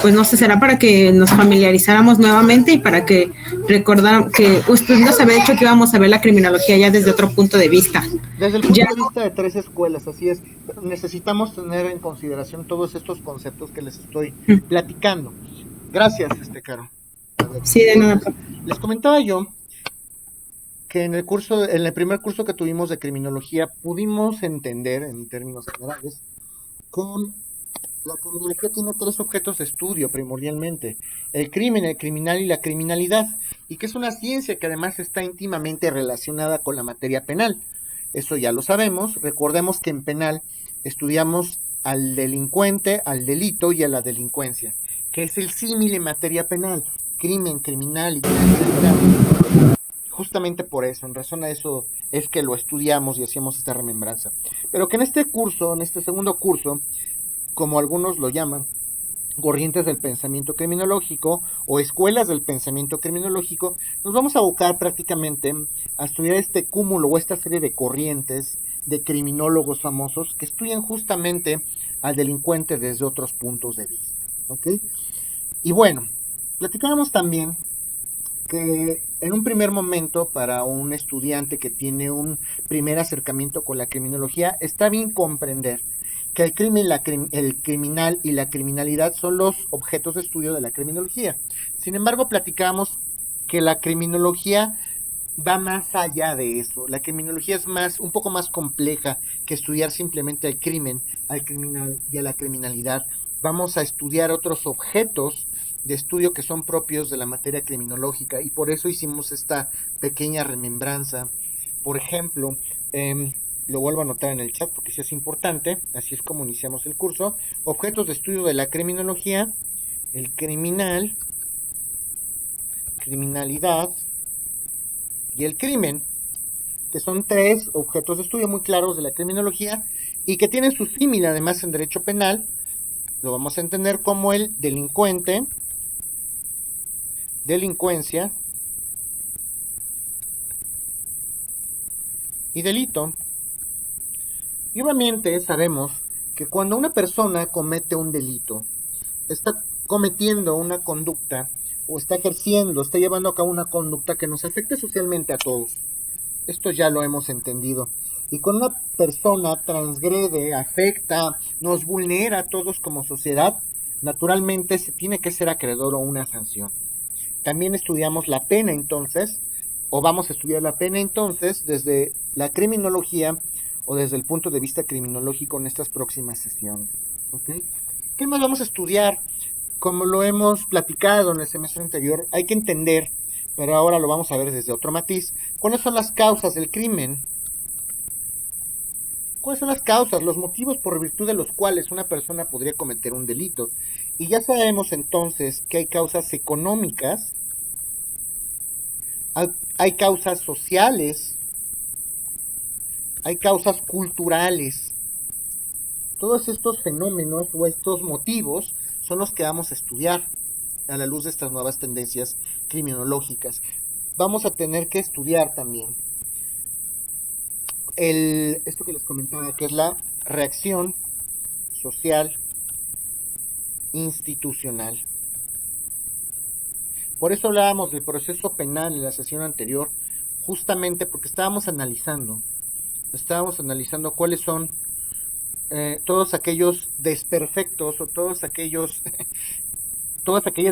pues no sé, será para que nos familiarizáramos nuevamente y para que recordar que usted nos había dicho que íbamos a ver la criminología ya desde otro punto de vista. Desde el Ya, punto de vista de tres escuelas, así es, necesitamos tener en consideración todos estos conceptos que les estoy platicando. Gracias, Caro. A ver, sí, de nada. entonces, les comentaba yo que en el primer curso que tuvimos de criminología, pudimos entender, en términos generales, que la criminología tiene tres objetos de estudio primordialmente: el crimen, el criminal y la criminalidad, y que es una ciencia que además está íntimamente relacionada con la materia penal. Eso ya lo sabemos. Recordemos que en penal estudiamos al delincuente, al delito y a la delincuencia, que es el símil en materia penal: crimen, criminal y criminalidad. Justamente por eso, en razón a eso es que lo estudiamos y hacíamos esta remembranza. Pero que en este curso, en este segundo curso, como algunos lo llaman, corrientes del pensamiento criminológico o escuelas del pensamiento criminológico, nos vamos a abocar prácticamente a estudiar este cúmulo o esta serie de corrientes de criminólogos famosos que estudian justamente al delincuente desde otros puntos de vista. ¿Ok? Y bueno, platicábamos también que en un primer momento, para un estudiante que tiene un primer acercamiento con la criminología, está bien comprender que el crimen, el criminal y la criminalidad son los objetos de estudio de la criminología. Sin embargo, platicamos que la criminología va más allá de eso. La criminología es un poco más compleja que estudiar simplemente el crimen, al criminal y a la criminalidad. Vamos a estudiar otros objetos de estudio que son propios de la materia criminológica, y por eso hicimos esta pequeña remembranza. Por ejemplo, lo vuelvo a anotar en el chat porque sí es importante, así es como iniciamos el curso: objetos de estudio de la criminología: el criminal, criminalidad y el crimen, que son tres objetos de estudio muy claros de la criminología y que tienen su símil además en derecho penal. Lo vamos a entender como el delincuente, delincuencia y delito. Y obviamente sabemos que cuando una persona comete un delito, está cometiendo una conducta o está ejerciendo, está llevando a cabo una conducta que nos afecta socialmente a todos. Esto ya lo hemos entendido. Y cuando una persona transgrede, afecta, nos vulnera a todos como sociedad, naturalmente se tiene que ser acreedor a una sanción. También estudiamos la pena entonces, o vamos a estudiar la pena entonces desde la criminología o desde el punto de vista criminológico en estas próximas sesiones. ¿Okay? ¿Qué más vamos a estudiar? Como lo hemos platicado en el semestre anterior, hay que entender, pero ahora lo vamos a ver desde otro matiz, cuáles son las causas del crimen. ¿Cuáles son las causas, los motivos por virtud de los cuales una persona podría cometer un delito? Y ya sabemos entonces que hay causas económicas, hay causas sociales, hay causas culturales. Todos estos fenómenos o estos motivos son los que vamos a estudiar a la luz de estas nuevas tendencias criminológicas. Vamos a tener que estudiar también esto que les comentaba, que es la reacción social institucional. Por eso hablábamos del proceso penal en la sesión anterior, justamente porque estábamos analizando cuáles son todos aquellos desperfectos o todas aquellas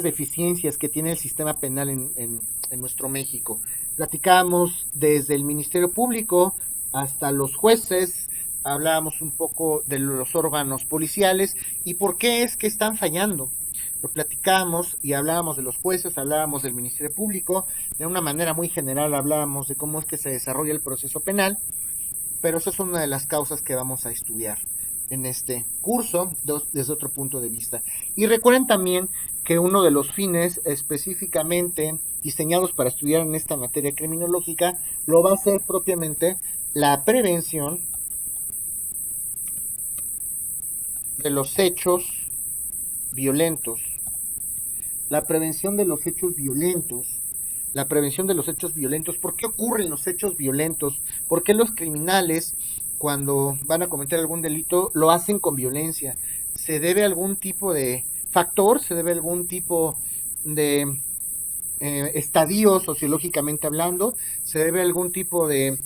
deficiencias que tiene el sistema penal en nuestro México. Platicábamos desde el Ministerio Público hasta los jueces, hablábamos un poco de los órganos policiales y por qué es que están fallando. Lo platicábamos y hablábamos de los jueces, hablábamos del Ministerio Público, de una manera muy general hablábamos de cómo es que se desarrolla el proceso penal, pero esa es una de las causas que vamos a estudiar en este curso desde otro punto de vista. Y recuerden también que uno de los fines específicamente diseñados para estudiar en esta materia criminológica lo va a ser propiamente la prevención de los hechos violentos. La prevención de los hechos violentos. La prevención de los hechos violentos. ¿Por qué ocurren los hechos violentos? ¿Por qué los criminales, cuando van a cometer algún delito, lo hacen con violencia? ¿Se debe a algún tipo de factor, se debe a algún tipo de estadio sociológicamente hablando, se debe a algún tipo de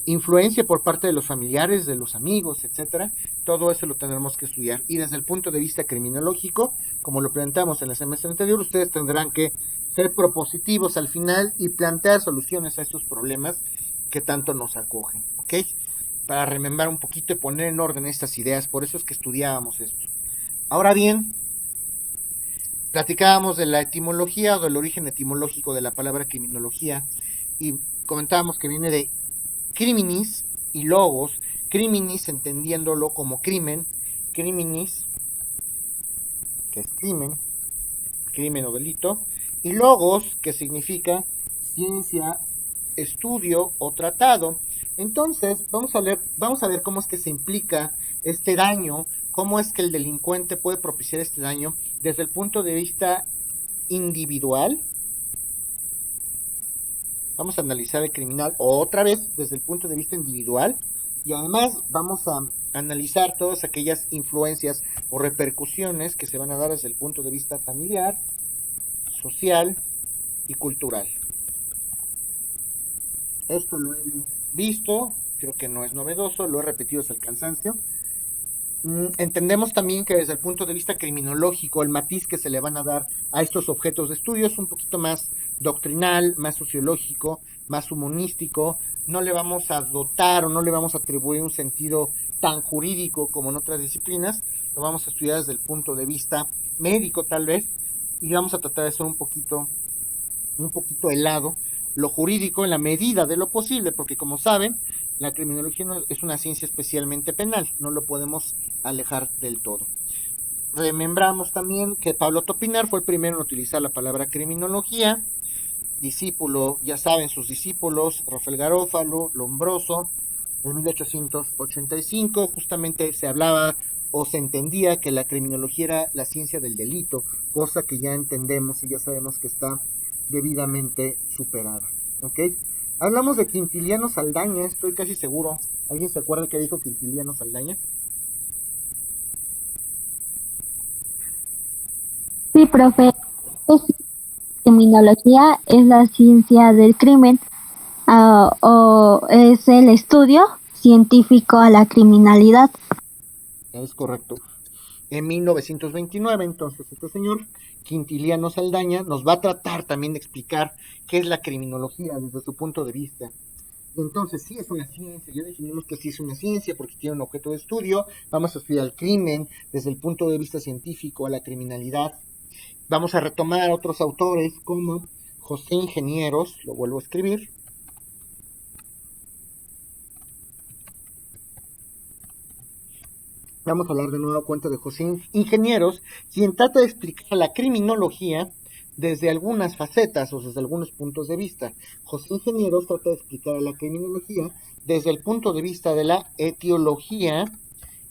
influencia por parte de los familiares, de los amigos, etcétera. Todo eso lo tendremos que estudiar. Y desde el punto de vista criminológico, como lo presentamos en el semestre anterior, ustedes tendrán que ser propositivos al final y plantear soluciones a estos problemas que tanto nos acogen, ¿ok? Para remembrar un poquito y poner en orden estas ideas, por eso es que estudiábamos esto. Ahora bien, platicábamos de la etimología o del origen etimológico de la palabra criminología y comentábamos que viene de criminis y logos, criminis entendiéndolo como crimen, criminis, que es crimen o delito, y logos, que significa ciencia, estudio o tratado. Entonces, vamos a ver cómo es que se implica este daño, cómo es que el delincuente puede propiciar este daño desde el punto de vista individual. Vamos a analizar el criminal otra vez desde el punto de vista individual y además vamos a analizar todas aquellas influencias o repercusiones que se van a dar desde el punto de vista familiar, social y cultural. Esto lo hemos visto, creo que no es novedoso, lo he repetido hasta el cansancio. Entendemos también que desde el punto de vista criminológico el matiz que se le van a dar a estos objetos de estudio es un poquito más doctrinal, más sociológico, más humanístico. No le vamos a dotar o no le vamos a atribuir un sentido tan jurídico como en otras disciplinas. Lo vamos a estudiar desde el punto de vista médico tal vez y vamos a tratar de ser un poquito helado lo jurídico en la medida de lo posible, porque como saben, la criminología no es una ciencia especialmente penal, no lo podemos alejar del todo. Remembramos también que Pablo Topinar fue el primero en utilizar la palabra criminología, discípulo, ya saben, sus discípulos, Rafael Garófalo, Lombroso, en 1885, justamente se hablaba o se entendía que la criminología era la ciencia del delito, cosa que ya entendemos y ya sabemos que está debidamente superada, ¿ok? Hablamos de Quintiliano Saldaña, estoy casi seguro. ¿Alguien se acuerda qué dijo Quintiliano Saldaña? Sí, profe. Criminología es la ciencia del crimen o es el estudio científico a la criminalidad. Es correcto. En 1929, entonces, este señor Quintiliano Saldaña nos va a tratar también de explicar qué es la criminología desde su punto de vista. Entonces, sí es una ciencia, ya definimos que sí es una ciencia porque tiene un objeto de estudio, vamos a estudiar el crimen desde el punto de vista científico, a la criminalidad. Vamos a retomar a otros autores como José Ingenieros, lo vuelvo a escribir. Vamos a hablar de nuevo cuenta de José Ingenieros, quien trata de explicar la criminología desde algunas facetas o desde algunos puntos de vista. José Ingenieros trata de explicar la criminología desde el punto de vista de la etiología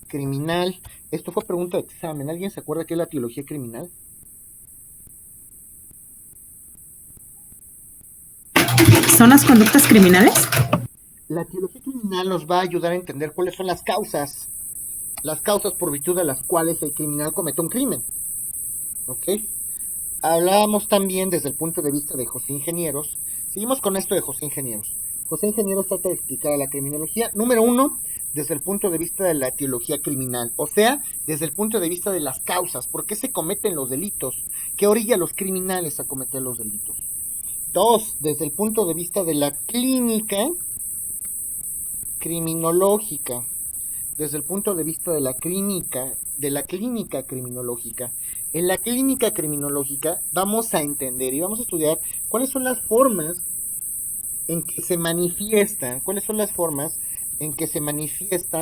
criminal. Esto fue pregunta de examen. ¿Alguien se acuerda qué es la etiología criminal? ¿Son las conductas criminales? La etiología criminal nos va a ayudar a entender cuáles son las causas por virtud de las cuales el criminal comete un crimen. ¿Ok? Hablábamos también desde el punto de vista de José Ingenieros. Seguimos con esto de José Ingenieros. José Ingenieros trata de explicar a la criminología, número uno, desde el punto de vista de la etiología criminal, o sea, desde el punto de vista de las causas, por qué se cometen los delitos, qué orilla a los criminales a cometer los delitos. Dos, desde el punto de vista de la clínica criminológica, desde el punto de vista de la clínica criminológica. En la clínica criminológica vamos a entender y vamos a estudiar cuáles son las formas en que se manifiestan,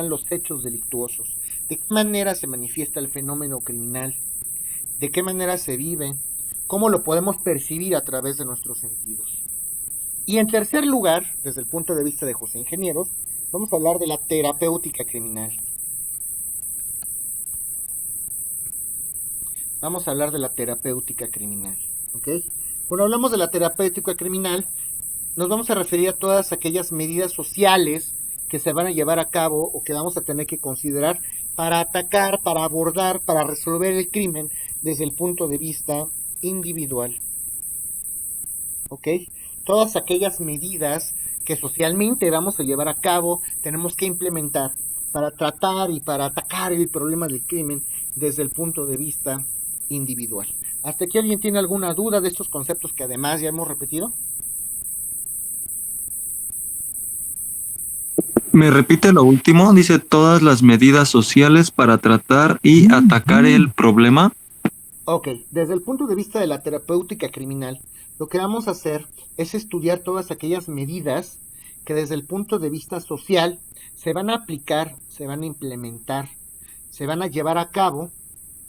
los hechos delictuosos, de qué manera se manifiesta el fenómeno criminal, de qué manera se vive, cómo lo podemos percibir a través de nuestros sentidos. Y en tercer lugar, desde el punto de vista de José Ingenieros, vamos a hablar de la terapéutica criminal. Vamos a hablar de la terapéutica criminal, ¿ok? Cuando hablamos de la terapéutica criminal, nos vamos a referir a todas aquellas medidas sociales que se van a llevar a cabo o que vamos a tener que considerar para atacar, para abordar, para resolver el crimen desde el punto de vista individual. ¿Ok? Todas aquellas medidas que socialmente vamos a llevar a cabo, tenemos que implementar para tratar y para atacar el problema del crimen desde el punto de vista individual. ¿Hasta aquí alguien tiene alguna duda de estos conceptos que además ya hemos repetido? Me repite lo último, dice todas las medidas sociales para tratar y atacar el problema. Ok, desde el punto de vista de la terapéutica criminal, lo que vamos a hacer es estudiar todas aquellas medidas que desde el punto de vista social se van a aplicar, se van a implementar, se van a llevar a cabo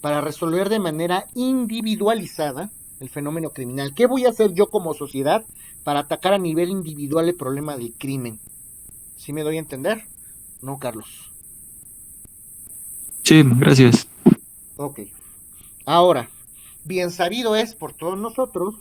para resolver de manera individualizada el fenómeno criminal. ¿Qué voy a hacer yo como sociedad para atacar a nivel individual el problema del crimen? ¿Sí me doy a entender? ¿No, Carlos? Sí, gracias. Ok. Ahora, bien sabido es por todos nosotros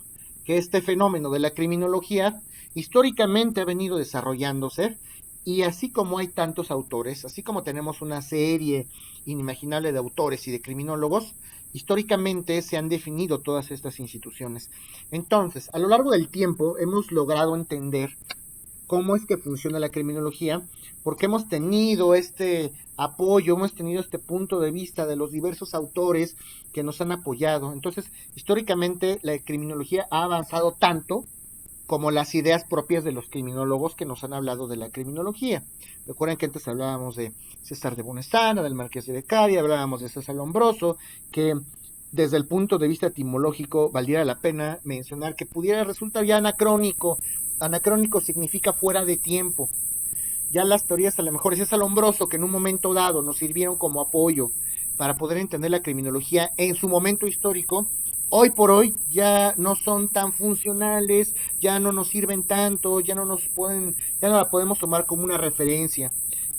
que este fenómeno de la criminología históricamente ha venido desarrollándose, y así como hay tantos autores, así como tenemos una serie inimaginable de autores y de criminólogos, históricamente se han definido todas estas instituciones. Entonces, a lo largo del tiempo hemos logrado entender cómo es que funciona la criminología, porque hemos tenido este apoyo, hemos tenido este punto de vista de los diversos autores que nos han apoyado. Entonces, históricamente la criminología ha avanzado tanto como las ideas propias de los criminólogos que nos han hablado de la criminología. Recuerden que antes hablábamos de César de Bonestana, del Marqués de Beccaria, hablábamos de César Lombroso, que desde el punto de vista etimológico valdría la pena mencionar que pudiera resultar ya anacrónico. Anacrónico significa fuera de tiempo. Ya las teorías a lo mejor es Lombroso que en un momento dado nos sirvieron como apoyo para poder entender la criminología en su momento histórico, hoy por hoy ya no son tan funcionales, ya no nos sirven tanto, ya no la podemos tomar como una referencia.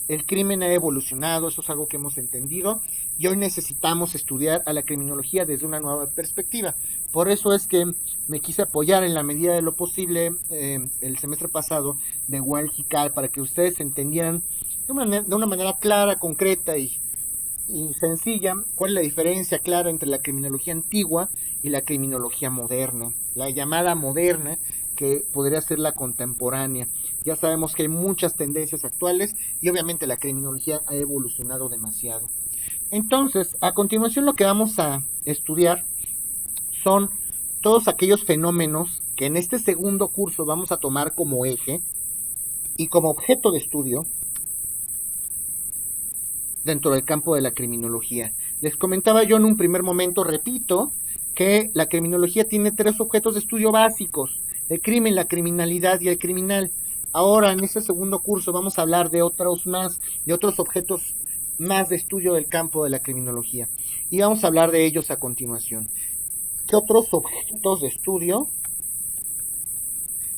El crimen ha evolucionado, eso es algo que hemos entendido, y hoy necesitamos estudiar a la criminología desde una nueva perspectiva. Por eso es que me quise apoyar en la medida de lo posible el semestre pasado de Wild Hikal para que ustedes entendieran de una manera clara, concreta y sencilla cuál es la diferencia clara entre la criminología antigua y la criminología moderna. La llamada moderna, que podría ser la contemporánea. Ya sabemos que hay muchas tendencias actuales y obviamente la criminología ha evolucionado demasiado. Entonces, a continuación lo que vamos a estudiar son todos aquellos fenómenos que en este segundo curso vamos a tomar como eje y como objeto de estudio dentro del campo de la criminología. Les comentaba yo en un primer momento, repito, que la criminología tiene 3 objetos de estudio básicos: el crimen, la criminalidad y el criminal. Ahora, en este segundo curso, vamos a hablar de otros más, de otros objetos más de estudio del campo de la criminología. Y vamos a hablar de ellos a continuación. ¿Qué otros objetos de estudio?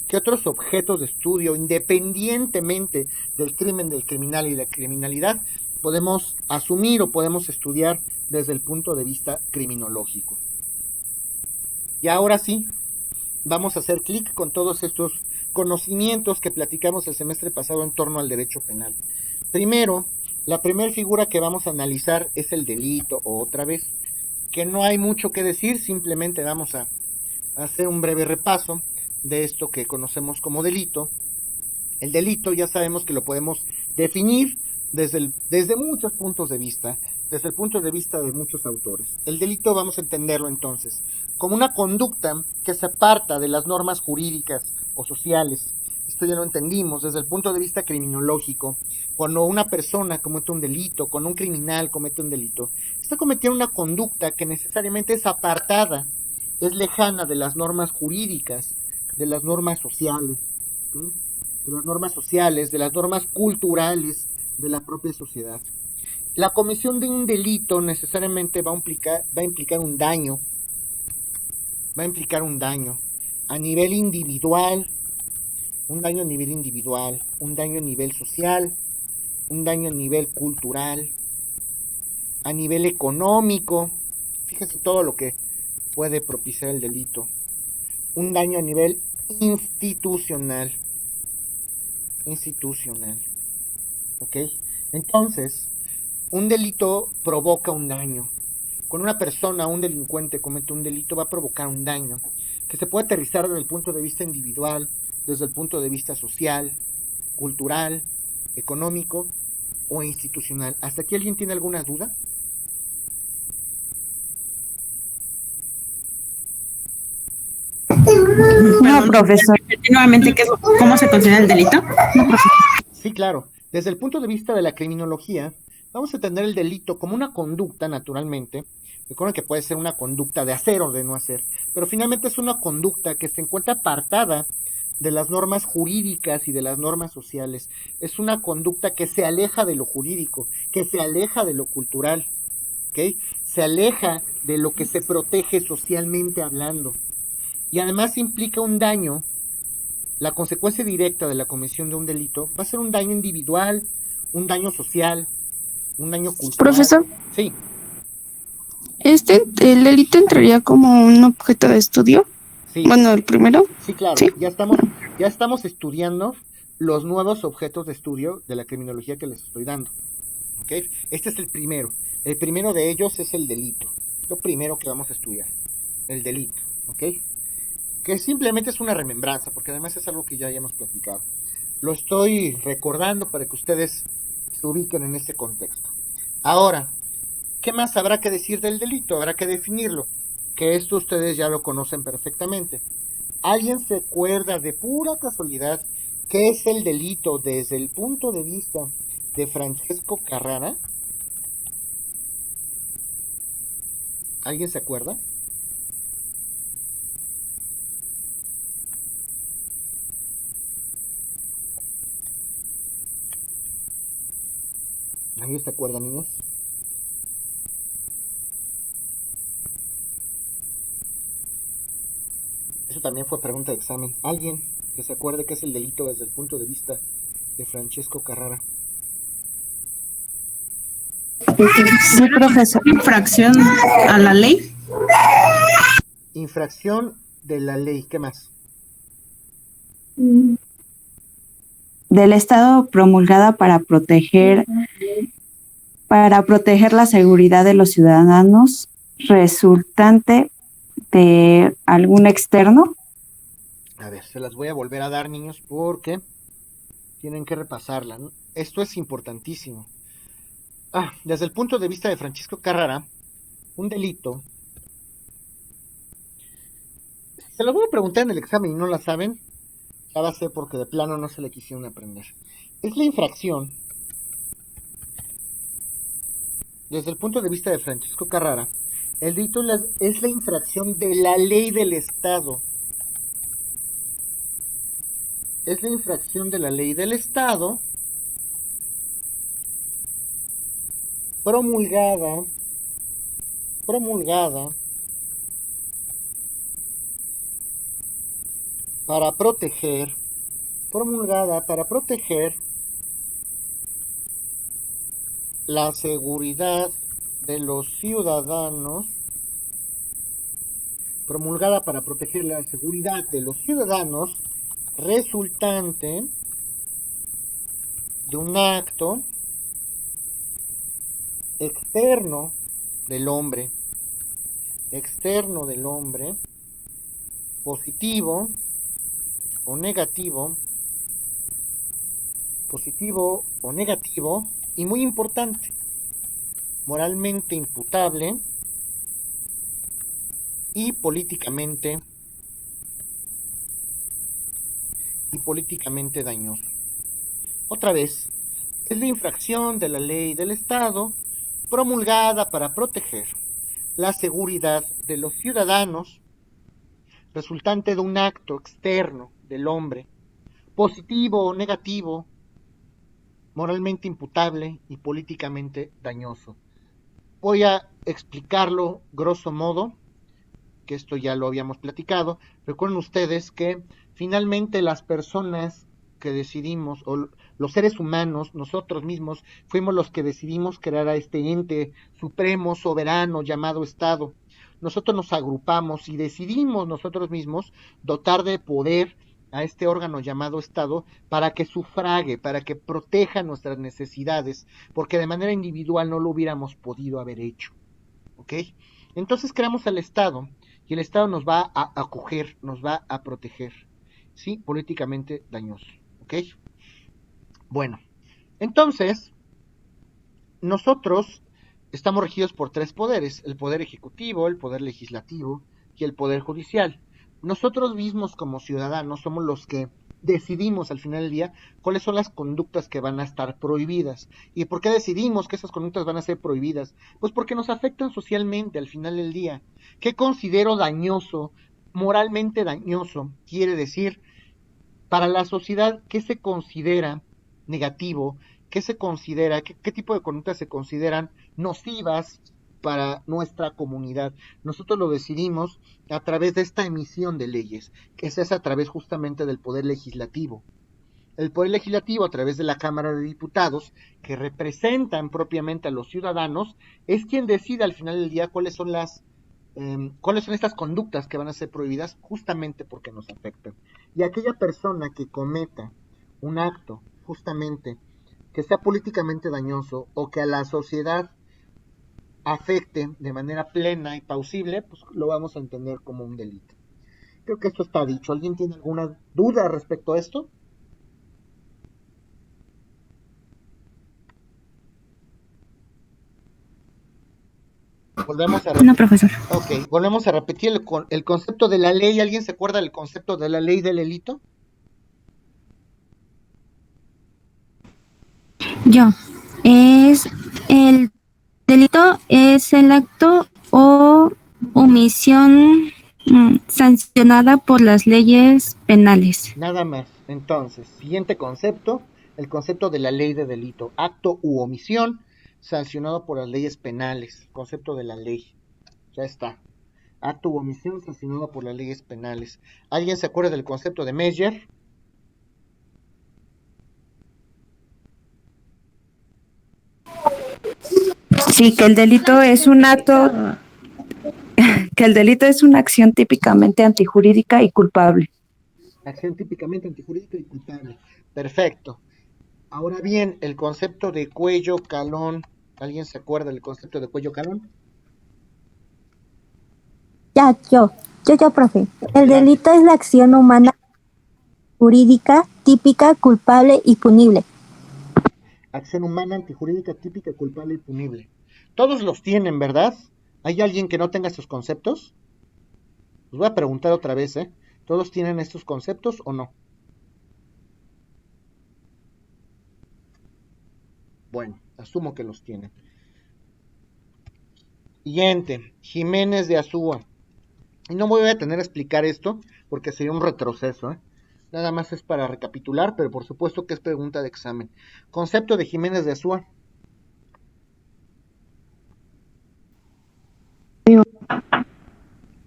¿Qué otros objetos de estudio, independientemente del crimen, del criminal y la criminalidad, podemos asumir o podemos estudiar desde el punto de vista criminológico? Y ahora sí, vamos a hacer clic con todos estos conocimientos que platicamos el semestre pasado en torno al derecho penal. Primero, la primera figura que vamos a analizar es el delito, otra vez, que no hay mucho que decir, simplemente vamos a hacer un breve repaso de esto que conocemos como delito. El delito ya sabemos que lo podemos definir desde muchos puntos de vista, desde el punto de vista de muchos autores. El delito vamos a entenderlo entonces como una conducta que se aparta de las normas jurídicas o sociales. Esto ya lo entendimos desde el punto de vista criminológico. Cuando una persona comete un delito, cuando un criminal comete un delito, está cometiendo una conducta que necesariamente es apartada, es lejana de las normas jurídicas, de las normas sociales, ¿sí? De las normas sociales, de las normas culturales de la propia sociedad. La comisión de un delito necesariamente va a implicar un daño, a nivel individual, un daño a nivel individual, un daño a nivel social, un daño a nivel cultural, a nivel económico. Fíjense todo lo que puede propiciar el delito. Un daño a nivel institucional. ¿Ok? Entonces, un delito provoca un daño. Cuando una persona, un delincuente, comete un delito, va a provocar un daño que se puede aterrizar desde el punto de vista individual, desde el punto de vista social, cultural, económico o institucional. ¿Hasta aquí alguien tiene alguna duda? Perdón, profesor. nuevamente, ¿cómo se considera el delito? Sí, claro. Desde el punto de vista de la criminología, vamos a entender el delito como una conducta, naturalmente. Recuerden que puede ser una conducta de hacer o de no hacer, pero finalmente es una conducta que se encuentra apartada de las normas jurídicas y de las normas sociales. Es una conducta que se aleja de lo jurídico, que se aleja de lo cultural, ¿ok? Se aleja de lo que se protege socialmente hablando. Y además implica un daño. La consecuencia directa de la comisión de un delito va a ser un daño individual, un daño social, un daño cultural. Profesor, Sí, el delito entraría como un objeto de estudio. sí, Bueno, el primero. sí, claro. Sí. Ya estamos estudiando los nuevos objetos de estudio de la criminología que les estoy dando. ¿Ok? Este es el primero. El primero de ellos es el delito. Lo primero que vamos a estudiar. El delito. ¿Ok? Que simplemente es una remembranza, porque además es algo que ya hayamos platicado. Lo estoy recordando para que ustedes se ubiquen en este contexto. Ahora, ¿qué más habrá que decir del delito? Habrá que definirlo, que esto ustedes ya lo conocen perfectamente. ¿Alguien se acuerda de pura casualidad qué es el delito desde el punto de vista de Francesco Carrara? ¿Alguien se acuerda? ¿Alguien se acuerda, niños? Eso también fue pregunta de examen. ¿Alguien que se acuerde qué es el delito desde el punto de vista de Francesco Carrara? Sí, profesor. Infracción a la ley. Infracción de la ley. ¿Qué más? Del Estado promulgada para proteger la seguridad de los ciudadanos resultante de algún externo. A ver, se las voy a volver a dar, niños, porque tienen que repasarla, ¿no? Esto es importantísimo. Desde el punto de vista de Francisco Carrara, un delito. Se lo voy a preguntar en el examen y no la saben. Ya va a ser porque de plano no se le quisieron aprender. Es la infracción. Desde el punto de vista de Francisco Carrara, el delito es la infracción de la ley del Estado. Es la infracción de la ley del Estado promulgada para proteger la seguridad de los ciudadanos, resultante de un acto externo del hombre, positivo o negativo, y muy importante, moralmente imputable y políticamente dañoso. Otra vez, es la infracción de la ley del Estado promulgada para proteger la seguridad de los ciudadanos, resultante de un acto externo del hombre, positivo o negativo, moralmente imputable y políticamente dañoso. Voy a explicarlo grosso modo, que esto ya lo habíamos platicado. Recuerden ustedes que finalmente las personas que decidimos, o los seres humanos, nosotros mismos, fuimos los que decidimos crear a este ente supremo, soberano, llamado Estado. Nosotros nos agrupamos y decidimos nosotros mismos dotar de poder a este órgano llamado Estado para que sufrague, para que proteja nuestras necesidades, porque de manera individual no lo hubiéramos podido haber hecho. ¿Ok? Entonces creamos al Estado y el Estado nos va a acoger, nos va a proteger, ¿sí? Políticamente dañoso, ¿ok? Bueno, entonces nosotros estamos regidos por tres poderes: el poder ejecutivo, el poder legislativo y el poder judicial. Nosotros mismos como ciudadanos somos los que decidimos al final del día cuáles son las conductas que van a estar prohibidas. ¿Y por qué decidimos que esas conductas van a ser prohibidas? Pues porque nos afectan socialmente al final del día. ¿Qué considero dañoso, moralmente dañoso? Quiere decir, para la sociedad, ¿qué se considera negativo? ¿Qué se considera, qué tipo de conductas se consideran nocivas para nuestra comunidad? Nosotros lo decidimos a través de esta emisión de leyes, que es a través justamente del poder legislativo. El poder legislativo, a través de la Cámara de Diputados, que representan propiamente a los ciudadanos, es quien decide al final del día cuáles son estas conductas que van a ser prohibidas justamente porque nos afectan. Y aquella persona que cometa un acto justamente que sea políticamente dañoso o que a la sociedad afecte de manera plena y plausible, pues lo vamos a entender como un delito. Creo que esto está dicho. ¿Alguien tiene alguna duda respecto a esto? Volvemos a repetir. No, profesor. Ok, volvemos a repetir el concepto de la ley. ¿Alguien se acuerda del concepto de la ley del delito? Yo. Es el delito es el acto o omisión sancionada por las leyes penales. Nada más. Entonces, siguiente concepto, el concepto de la ley de delito. Acto u omisión sancionado por las leyes penales. Concepto de la ley. Ya está. Acto u omisión sancionado por las leyes penales. ¿Alguien se acuerda del concepto de Meyer? Sí, que el delito es un acto, que el delito es una acción típicamente antijurídica y culpable. Acción típicamente antijurídica y culpable. Perfecto. Ahora bien, el concepto de cuello calón. ¿Alguien se acuerda del concepto de cuello calón? Yo, profe. El Adelante. delito es la acción humana jurídica, típica, culpable y punible. Acción humana antijurídica típica, culpable y punible. Todos los tienen, ¿verdad? ¿Hay alguien que no tenga estos conceptos? Os voy a preguntar otra vez, ¿eh? ¿Todos tienen estos conceptos o no? Bueno, asumo que los tienen. Siguiente, Jiménez de Azúa. Y no me voy a tener a explicar esto porque sería un retroceso, ¿eh? Nada más es para recapitular, pero por supuesto que es pregunta de examen. Concepto de Jiménez de Azúa.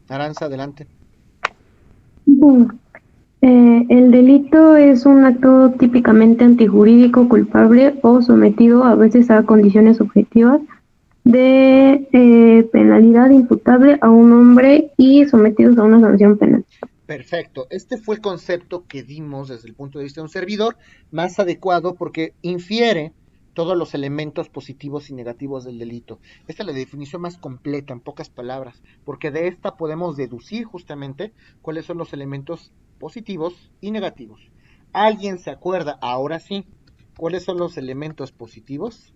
Aranza, adelante. El delito es un acto típicamente antijurídico, culpable o sometido a veces a condiciones objetivas de penalidad imputable a un hombre y sometidos a una sanción penal. Perfecto. Este fue el concepto que dimos desde el punto de vista de un servidor más adecuado porque infiere todos los elementos positivos y negativos del delito. Esta es la definición más completa, en pocas palabras, porque de esta podemos deducir justamente cuáles son los elementos positivos y negativos. ¿Alguien se acuerda, ahora sí, cuáles son los elementos positivos?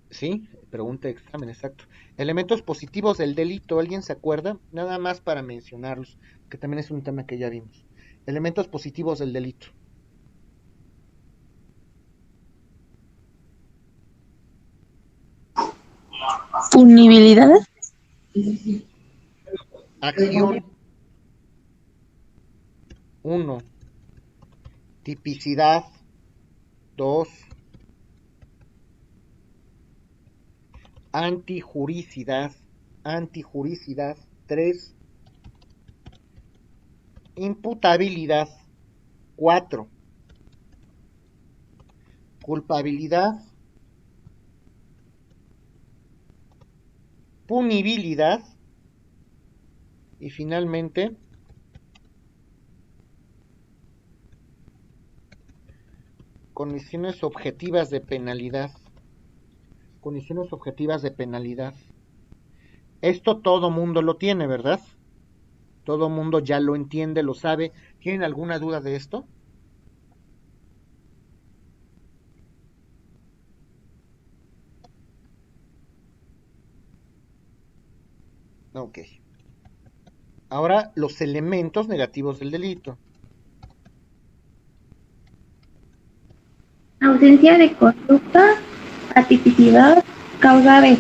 Sí, pregunta de examen, exacto. Elementos positivos del delito, ¿alguien se acuerda? Nada más para mencionarlos, que también es un tema que ya vimos. Elementos positivos del delito. Punibilidad. Acción 1. Tipicidad 2. Antijuricidad 3. Imputabilidad 4. Culpabilidad, punibilidad y finalmente condiciones objetivas de penalidad. Condiciones objetivas de penalidad. Esto todo mundo lo tiene, ¿verdad? Todo mundo ya lo entiende, lo sabe. ¿Tienen alguna duda de esto? Ok. Ahora, los elementos negativos del delito. Ausencia de conducta, atipicidad, causa de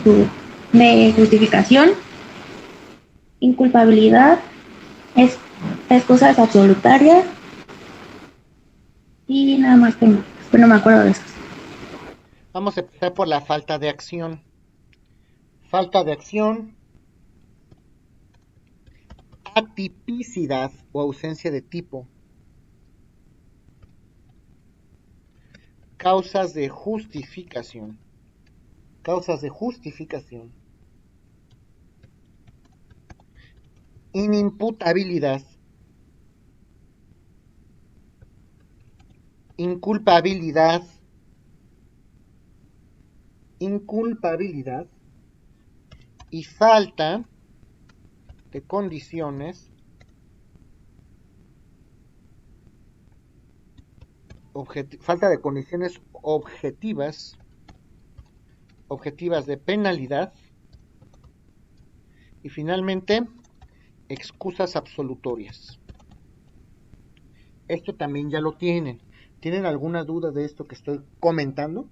justificación, inculpabilidad, excusas absolutarias y nada más tengo. Pues no me acuerdo de esos. Vamos a empezar por la falta de acción. Falta de acción, atipicidad o ausencia de tipo, causas de justificación, inimputabilidad, inculpabilidad y falta de condiciones objetivas de penalidad y finalmente excusas absolutorias. Esto también ya lo tienen. ¿Tienen alguna duda de esto que estoy comentando?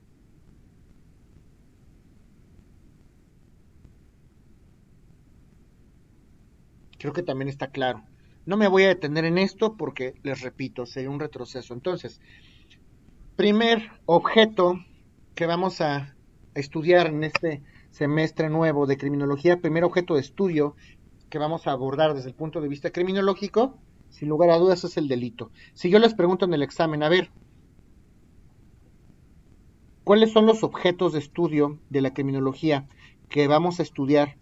Creo que también está claro. No me voy a detener en esto porque, les repito, sería un retroceso. Entonces, primer objeto que vamos a estudiar en este semestre nuevo de criminología, primer objeto de estudio que vamos a abordar desde el punto de vista criminológico, sin lugar a dudas, es el delito. Si yo les pregunto en el examen, a ver, ¿cuáles son los objetos de estudio de la criminología que vamos a estudiar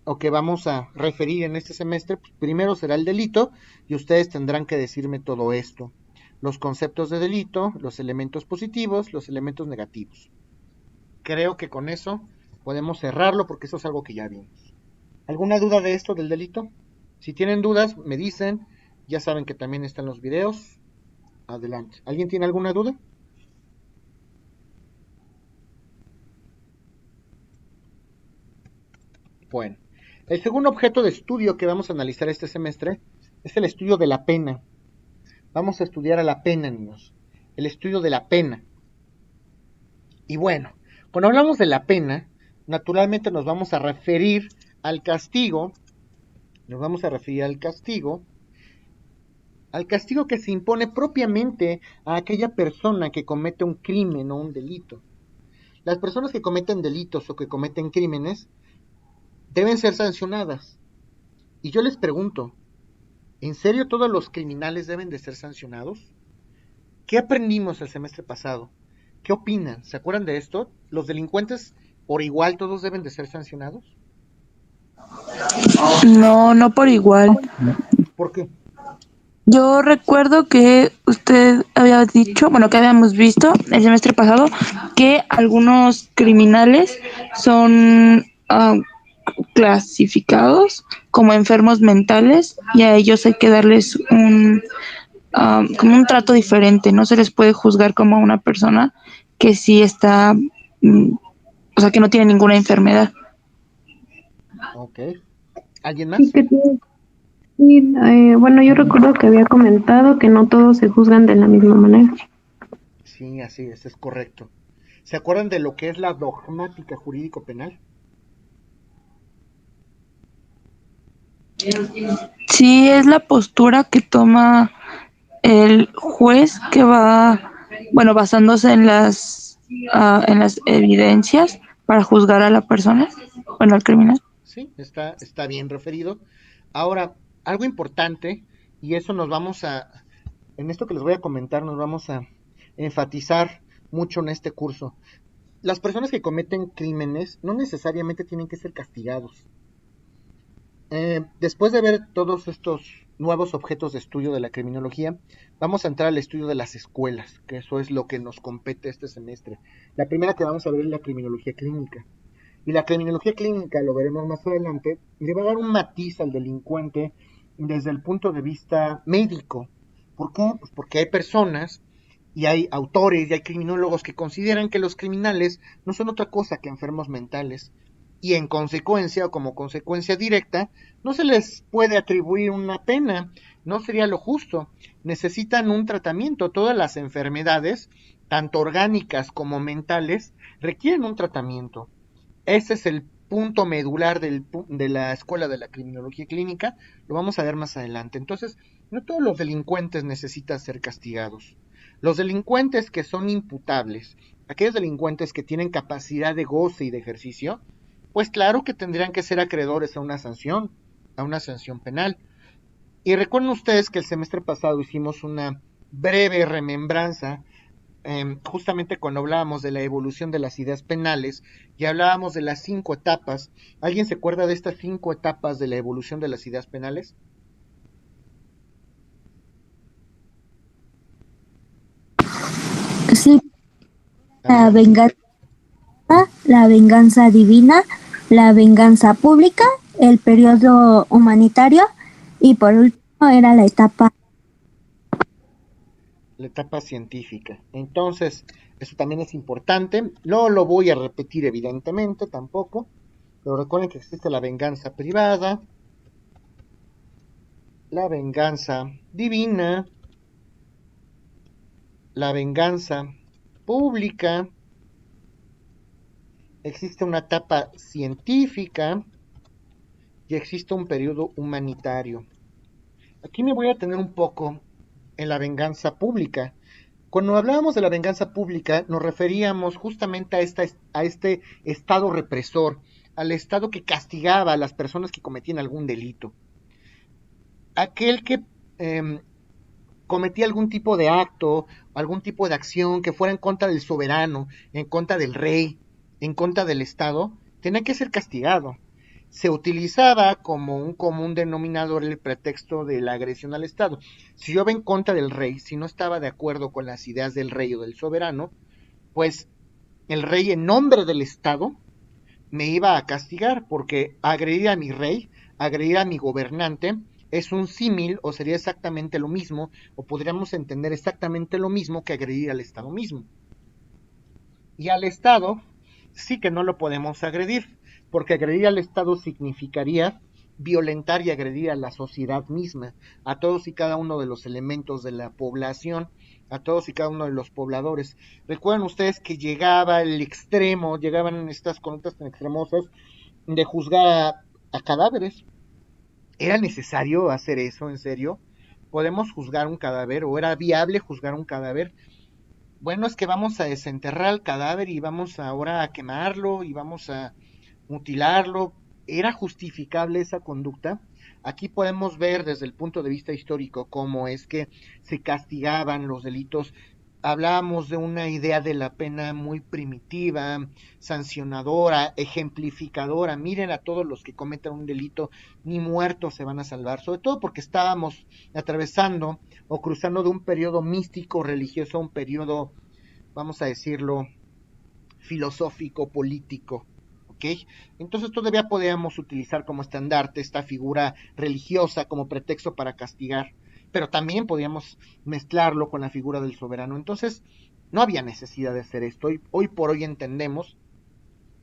o que vamos a referir en este semestre? Pues primero será el delito y ustedes tendrán que decirme todo esto. Los conceptos de delito, los elementos positivos, los elementos negativos. Creo que con eso podemos cerrarlo porque eso es algo que ya vimos. ¿Alguna duda de esto del delito? Si tienen dudas, me dicen. Ya saben que también están los videos. Adelante. ¿Alguien tiene alguna duda? Bueno, el segundo objeto de estudio que vamos a analizar este semestre es el estudio de la pena. Vamos a estudiar a la pena, niños. El estudio de la pena. Y bueno, cuando hablamos de la pena, naturalmente nos vamos a referir al castigo. Al castigo que se impone propiamente a aquella persona que comete un crimen o un delito. Las personas que cometen delitos o que cometen crímenes deben ser sancionadas. Y yo les pregunto, ¿en serio todos los criminales deben de ser sancionados? ¿Qué aprendimos el semestre pasado? ¿Qué opinan? ¿Se acuerdan de esto? ¿Los delincuentes por igual todos deben de ser sancionados? No, no por igual. ¿Por qué? Yo recuerdo que usted había dicho, bueno, que habíamos visto el semestre pasado, que algunos criminales son clasificados como enfermos mentales y a ellos hay que darles como un trato diferente. No se les puede juzgar como a una persona que sí está, o sea, que no tiene ninguna enfermedad. Ok. ¿Alguien más? Sí, bueno, yo recuerdo que había comentado que no todos se juzgan de la misma manera. Sí, así es correcto. ¿Se acuerdan de lo que es la dogmática jurídico-penal? Sí, es la postura que toma el juez que va, bueno, basándose en las evidencias para juzgar a la persona, bueno, al criminal. Sí, está bien referido. Ahora, algo importante, y eso en esto que les voy a comentar, nos vamos a enfatizar mucho en este curso. Las personas que cometen crímenes no necesariamente tienen que ser castigados. Después de ver todos estos nuevos objetos de estudio de la criminología, vamos a entrar al estudio de las escuelas, que eso es lo que nos compete este semestre. La primera que vamos a ver es la criminología clínica. Y la criminología clínica, lo veremos más adelante, le va a dar un matiz al delincuente desde el punto de vista médico. ¿Por qué? Pues porque hay personas y hay autores y hay criminólogos que consideran que los criminales no son otra cosa que enfermos mentales y en consecuencia o como consecuencia directa no se les puede atribuir una pena, no sería lo justo, necesitan un tratamiento, todas las enfermedades, tanto orgánicas como mentales, requieren un tratamiento. Ese es el punto medular de la escuela de la criminología clínica, lo vamos a ver más adelante. Entonces, no todos los delincuentes necesitan ser castigados. Los delincuentes que son imputables, aquellos delincuentes que tienen capacidad de goce y de ejercicio, pues claro que tendrían que ser acreedores a una sanción penal. Y recuerden ustedes que el semestre pasado hicimos una breve remembranza justamente cuando hablábamos de la evolución de las ideas penales y hablábamos de las 5 etapas. ¿Alguien se acuerda de estas 5 etapas de la evolución de las ideas penales? Sí, la Adelante. venganza, la venganza divina, la venganza pública, el periodo humanitario y por último era la etapa. La etapa científica. Entonces, eso también es importante. No lo voy a repetir evidentemente tampoco, pero recuerden que existe la venganza privada, la venganza divina, la venganza pública, existe una etapa científica y existe un periodo humanitario. Aquí me voy a tener un poco en la venganza pública. Cuando hablábamos de la venganza pública, nos referíamos justamente a este estado represor, al estado que castigaba a las personas que cometían algún delito. Aquel que cometía algún tipo de acto, algún tipo de acción que fuera en contra del soberano, en contra del rey, en contra del Estado, tenía que ser castigado. Se utilizaba como un común denominador el pretexto de la agresión al Estado. Si yo iba en contra del rey, si no estaba de acuerdo con las ideas del rey o del soberano, pues el rey en nombre del Estado me iba a castigar porque agredir a mi rey, agredir a mi gobernante, es un símil o sería exactamente lo mismo, o podríamos entender exactamente lo mismo que agredir al Estado mismo. Y al Estado sí que no lo podemos agredir, porque agredir al Estado significaría violentar y agredir a la sociedad misma, a todos y cada uno de los elementos de la población, a todos y cada uno de los pobladores. Recuerden ustedes que llegaba el extremo, llegaban estas conductas tan extremosas de juzgar a cadáveres. ¿Era necesario hacer eso, en serio? ¿Podemos juzgar un cadáver o era viable juzgar un cadáver? Bueno, es que vamos a desenterrar el cadáver y vamos ahora a quemarlo y vamos a mutilarlo. ¿Era justificable esa conducta? Aquí podemos ver desde el punto de vista histórico cómo es que se castigaban los delitos. Hablábamos de una idea de la pena muy primitiva, sancionadora, ejemplificadora. Miren a todos los que cometan un delito, ni muertos se van a salvar, sobre todo porque estábamos atravesando o cruzando de un periodo místico religioso a un periodo, vamos a decirlo, filosófico, político. ¿Ok? Entonces todavía podíamos utilizar como estandarte esta figura religiosa como pretexto para castigar, pero también podíamos mezclarlo con la figura del soberano. Entonces no había necesidad de hacer esto. Hoy por hoy entendemos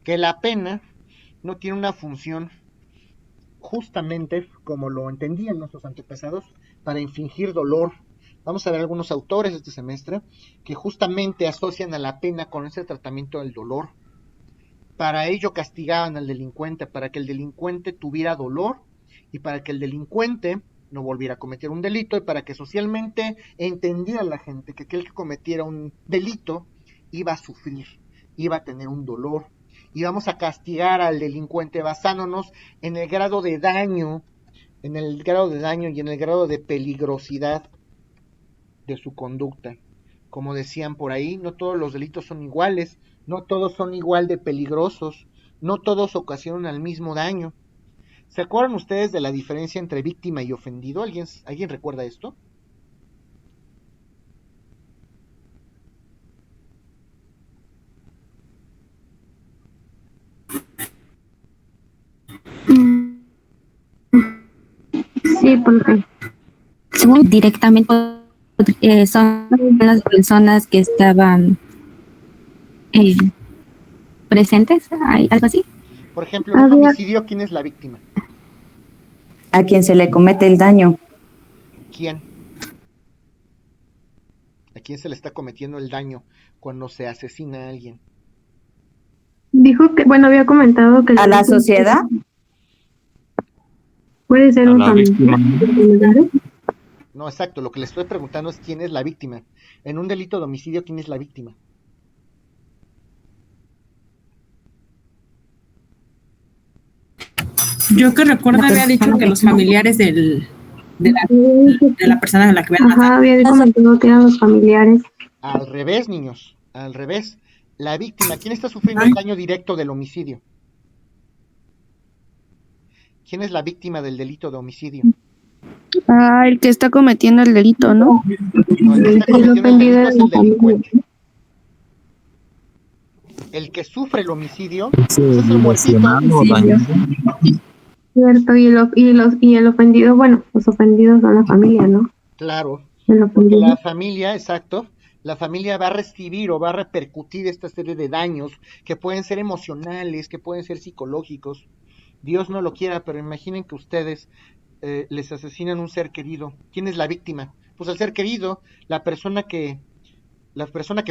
que la pena no tiene una función justamente como lo entendían nuestros antepasados para infligir dolor. Vamos a ver algunos autores de este semestre que justamente asocian a la pena con ese tratamiento del dolor. Para ello castigaban al delincuente, para que el delincuente tuviera dolor y para que el delincuente no volviera a cometer un delito y para que socialmente entendiera la gente que aquel que cometiera un delito iba a sufrir, iba a tener un dolor. Y vamos a castigar al delincuente basándonos en el grado de daño, en el grado de daño y en el grado de peligrosidad de su conducta. Como decían por ahí, no todos los delitos son iguales, no todos son igual de peligrosos, no todos ocasionan el mismo daño. ¿Se acuerdan ustedes de la diferencia entre víctima y ofendido? ¿Alguien recuerda esto? Sí, porque Según directamente son las personas que estaban eh, presentes, algo así. Por ejemplo, en un había, homicidio, ¿quién es la víctima? A quien se le comete el daño. ¿Quién? ¿A quién se le está cometiendo el daño cuando se asesina a alguien? dijo que, bueno, había comentado que ¿A la sociedad? puede ser A un la víctima. familiar. No, exacto, lo que le estoy preguntando es quién es la víctima. En un delito de homicidio, ¿quién es la víctima? Yo que recuerdo había dicho que los familiares de la persona a la que habían matado. Ajá, había comentado que eran los familiares. Al revés, niños, al revés. La víctima, ¿quién está sufriendo el daño directo del homicidio? ¿Quién es la víctima del delito de homicidio? El que está cometiendo el delito, ¿no? No, el que está cometiendo el ofendido delito es era el la familia. delincuente. El que sufre el homicidio, ese es el muertito. Lesionado, dañado. Cierto, y el ofendido, bueno, los ofendidos son la familia, ¿no? Claro, El porque ofendido. la familia, exacto, la familia va a recibir o va a repercutir esta serie de daños que pueden ser emocionales, que pueden ser psicológicos. Dios no lo quiera, pero imaginen que ustedes les asesinan un ser querido. ¿Quién es la víctima? Pues el ser querido, la persona que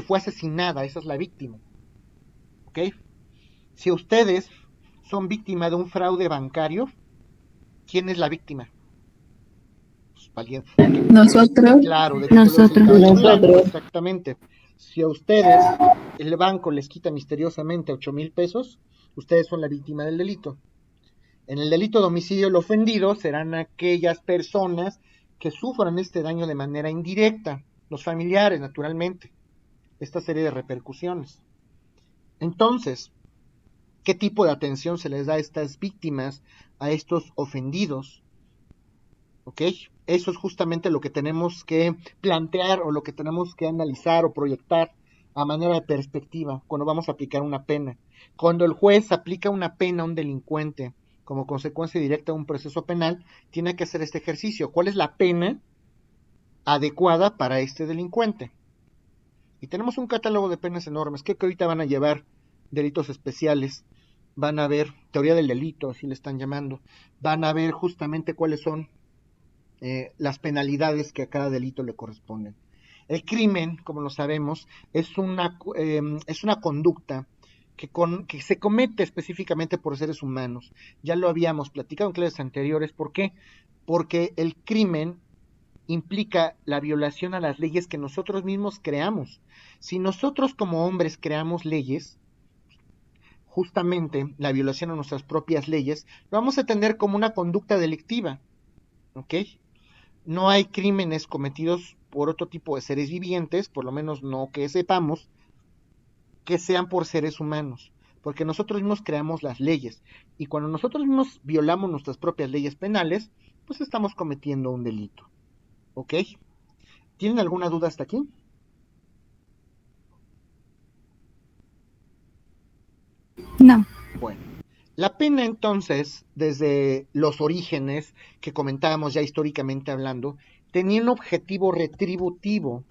fue asesinada, esa es la víctima. ¿Ok? Si ustedes son víctima de un fraude bancario, ¿quién es la víctima? Nosotros. Claro, de que Nosotros. exactamente. Si a ustedes el banco les quita misteriosamente 8,000 pesos, ustedes son la víctima del delito. En el delito de homicidio, el ofendido serán aquellas personas que sufran este daño de manera indirecta, los familiares, naturalmente, esta serie de repercusiones. Entonces, ¿qué tipo de atención se les da a estas víctimas, a estos ofendidos? ¿Ok? Eso es justamente lo que tenemos que plantear o lo que tenemos que analizar o proyectar a manera de perspectiva cuando vamos a aplicar una pena. Cuando el juez aplica una pena a un delincuente como consecuencia directa de un proceso penal, tiene que hacer este ejercicio. ¿Cuál es la pena adecuada para este delincuente? Y tenemos un catálogo de penas enormes. Creo que ahorita van a llevar delitos especiales, van a ver teoría del delito, así le están llamando, van a ver justamente cuáles son las penalidades que a cada delito le corresponden. El crimen, como lo sabemos, es una conducta que se comete específicamente por seres humanos. Ya lo habíamos platicado en clases anteriores. ¿Por qué? Porque el crimen implica la violación a las leyes que nosotros mismos creamos. Si nosotros como hombres creamos leyes, justamente la violación a nuestras propias leyes, lo vamos a entender como una conducta delictiva. ¿Ok? No hay crímenes cometidos por otro tipo de seres vivientes, por lo menos no que sepamos, que sean por seres humanos, porque nosotros mismos creamos las leyes, y cuando nosotros mismos violamos nuestras propias leyes penales, pues estamos cometiendo un delito. ¿Ok? ¿Tienen alguna duda hasta aquí? No. Bueno, la pena entonces, desde los orígenes que comentábamos ya históricamente hablando, tenía un objetivo retributivo.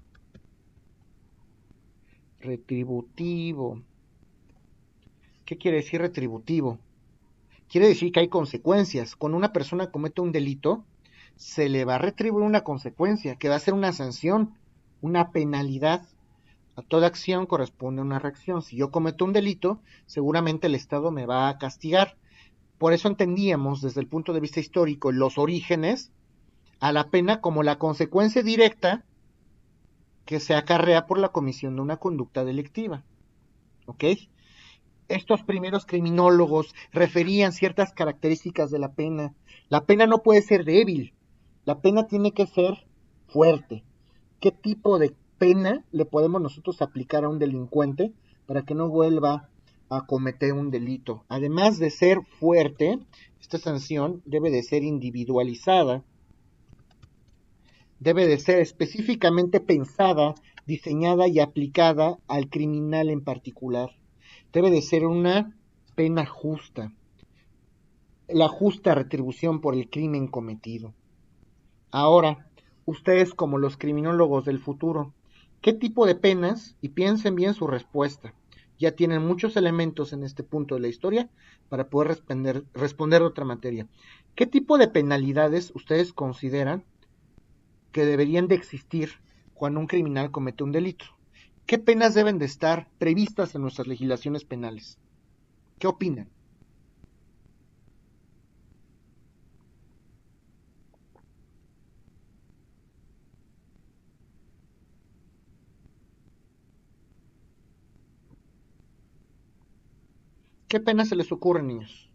¿Qué quiere decir retributivo? Quiere decir que hay consecuencias. Cuando una persona comete un delito, se le va a retribuir una consecuencia, que va a ser una sanción, una penalidad. A toda acción corresponde una reacción. Si yo cometo un delito, seguramente el Estado me va a castigar. Por eso entendíamos desde el punto de vista histórico los orígenes a la pena como la consecuencia directa que se acarrea por la comisión de una conducta delictiva. ¿Ok? Estos primeros criminólogos referían ciertas características de la pena. La pena no puede ser débil, la pena tiene que ser fuerte. ¿Qué tipo de pena le podemos nosotros aplicar a un delincuente para que no vuelva a cometer un delito? Además de ser fuerte, esta sanción debe de ser individualizada, debe de ser específicamente pensada, diseñada y aplicada al criminal en particular. Debe de ser una pena justa, la justa retribución por el crimen cometido. Ahora, ustedes como los criminólogos del futuro, ¿qué tipo de penas? Y piensen bien su respuesta. Ya tienen muchos elementos en este punto de la historia para poder responder de otra materia. ¿Qué tipo de penalidades ustedes consideran que deberían de existir cuando un criminal comete un delito? ¿Qué penas deben de estar previstas en nuestras legislaciones penales? ¿Qué opinan? ¿Qué penas se les ocurren, niños?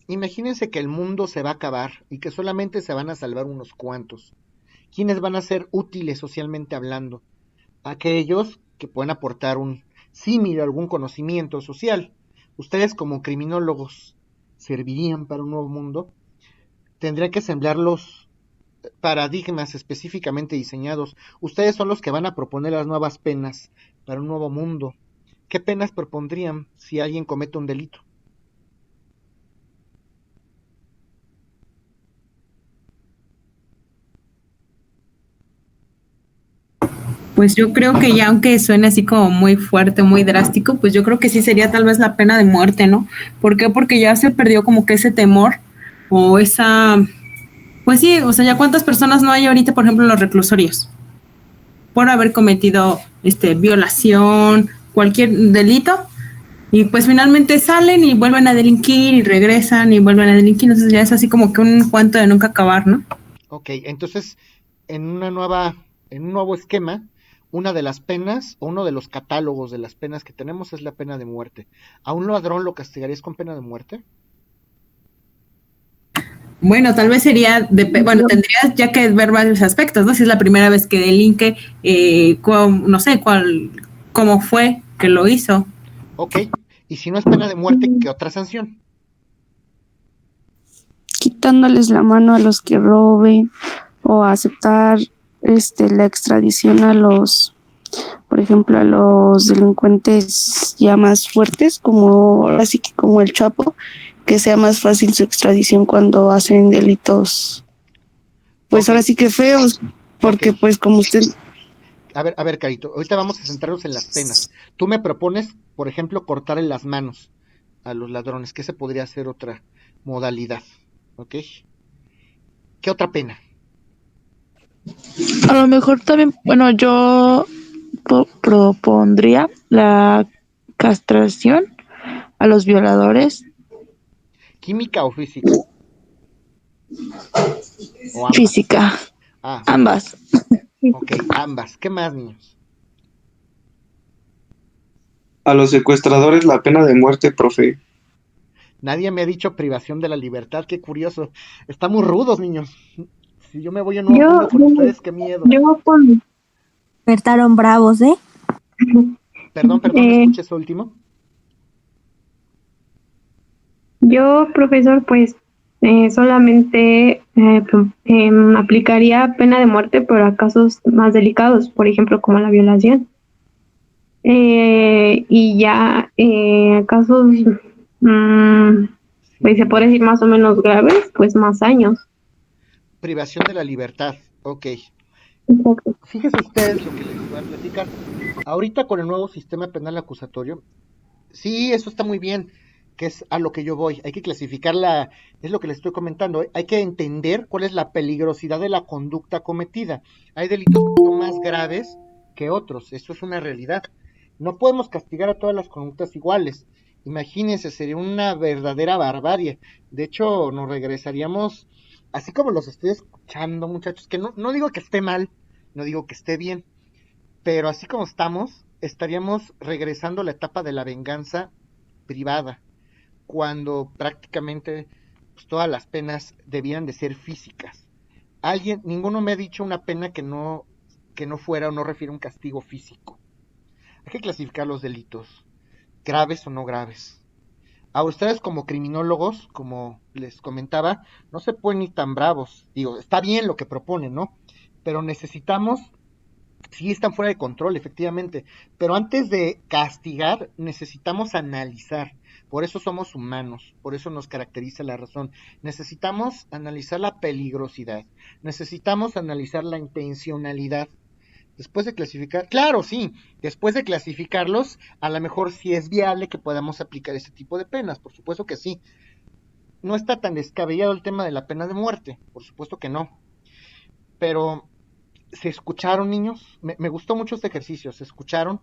Imagínense que el mundo se va a acabar y que solamente se van a salvar unos cuantos. ¿Quiénes van a ser útiles socialmente hablando? Aquellos que pueden aportar un símil, algún conocimiento social. Ustedes como criminólogos servirían para un nuevo mundo. Tendría que sembrar los paradigmas específicamente diseñados. Ustedes son los que van a proponer las nuevas penas para un nuevo mundo. ¿Qué penas propondrían si alguien comete un delito? Pues yo creo que ya, aunque suene así como muy fuerte, muy drástico, pues yo creo que sí sería tal vez la pena de muerte, ¿no? ¿Por qué? Porque ya se perdió como que ese temor o esa, pues sí, o sea, ya cuántas personas no hay ahorita, por ejemplo, en los reclusorios, por haber cometido violación, cualquier delito, y pues finalmente salen y vuelven a delinquir y regresan y vuelven a delinquir, entonces ya es así como que un cuento de nunca acabar, ¿no? Ok, entonces en un nuevo esquema, una de las penas o uno de los catálogos de las penas que tenemos es la pena de muerte. ¿A un ladrón lo castigarías con pena de muerte? Bueno, tal vez sería, bueno, tendrías ya que ver varios aspectos, ¿no? Si es la primera vez que delinque, no sé cómo fue que lo hizo. Ok, y si no es pena de muerte, ¿qué otra sanción? Quitándoles la mano a los que roben o aceptar la extradición a los, por ejemplo, a los delincuentes ya más fuertes, como así que como el Chapo, que sea más fácil su extradición cuando hacen delitos, pues okay. Ahora sí que feos, porque okay. Pues como usted... A ver, Carito, ahorita vamos a centrarnos en las penas. Tú me propones, por ejemplo, cortarle las manos a los ladrones, que esa podría ser otra modalidad, ¿ok? ¿Qué otra pena? A lo mejor también, bueno, yo propondría la castración a los violadores. ¿Química o física? ¿O ambas? Física. Ambas. Ok, ambas. ¿Qué más, niños? A los secuestradores la pena de muerte, profe. Nadie me ha dicho privación de la libertad, qué curioso. Estamos rudos, niños. Si yo me voy a un nuevo mundo con ustedes, qué miedo. Despertaron bravos, ¿eh? Perdón, escuché eso último. Yo, profesor, pues solamente aplicaría pena de muerte para casos más delicados, por ejemplo, como la violación. Y ya casos, pues se puede decir más o menos graves, pues más años. Privación de la libertad, ok. Exacto. Fíjense ustedes lo que les voy a platicar. Ahorita con el nuevo sistema penal acusatorio, sí, eso está muy bien, que es a lo que yo voy. Hay que clasificarla, es lo que les estoy comentando. Hay que entender cuál es la peligrosidad de la conducta cometida. Hay delitos que son más graves que otros, eso es una realidad. No podemos castigar a todas las conductas iguales. Imagínense, sería una verdadera barbarie. De hecho, nos regresaríamos, así como los estoy escuchando, muchachos, que no digo que esté mal, no digo que esté bien, pero así como estamos, estaríamos regresando a la etapa de la venganza privada, cuando prácticamente pues, todas las penas debían de ser físicas. Ninguno me ha dicho una pena que no fuera o no refiere a un castigo físico. Hay que clasificar los delitos, graves o no graves. A ustedes como criminólogos, como les comentaba, no se pueden ir tan bravos. Digo, está bien lo que proponen, ¿no? Pero necesitamos sí están fuera de control, efectivamente, pero antes de castigar necesitamos analizar. Por eso somos humanos, por eso nos caracteriza la razón. Necesitamos analizar la peligrosidad, necesitamos analizar la intencionalidad. Después de clasificar, claro, sí, después de clasificarlos, a lo mejor sí es viable que podamos aplicar ese tipo de penas, por supuesto que sí. No está tan descabellado el tema de la pena de muerte, por supuesto que no. Pero, ¿se escucharon, niños? Me gustó mucho este ejercicio, ¿se escucharon?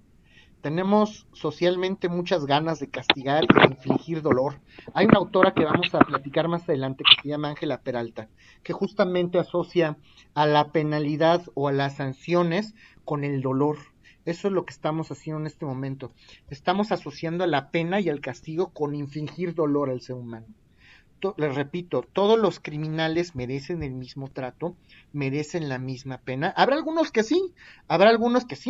Tenemos socialmente muchas ganas de castigar y de infligir dolor. Hay una autora que vamos a platicar más adelante que se llama Ángela Peralta, que justamente asocia a la penalidad o a las sanciones con el dolor. Eso es lo que estamos haciendo en este momento. Estamos asociando a la pena y al castigo con infligir dolor al ser humano. Les repito, todos los criminales merecen el mismo trato, merecen la misma pena. Habrá algunos que sí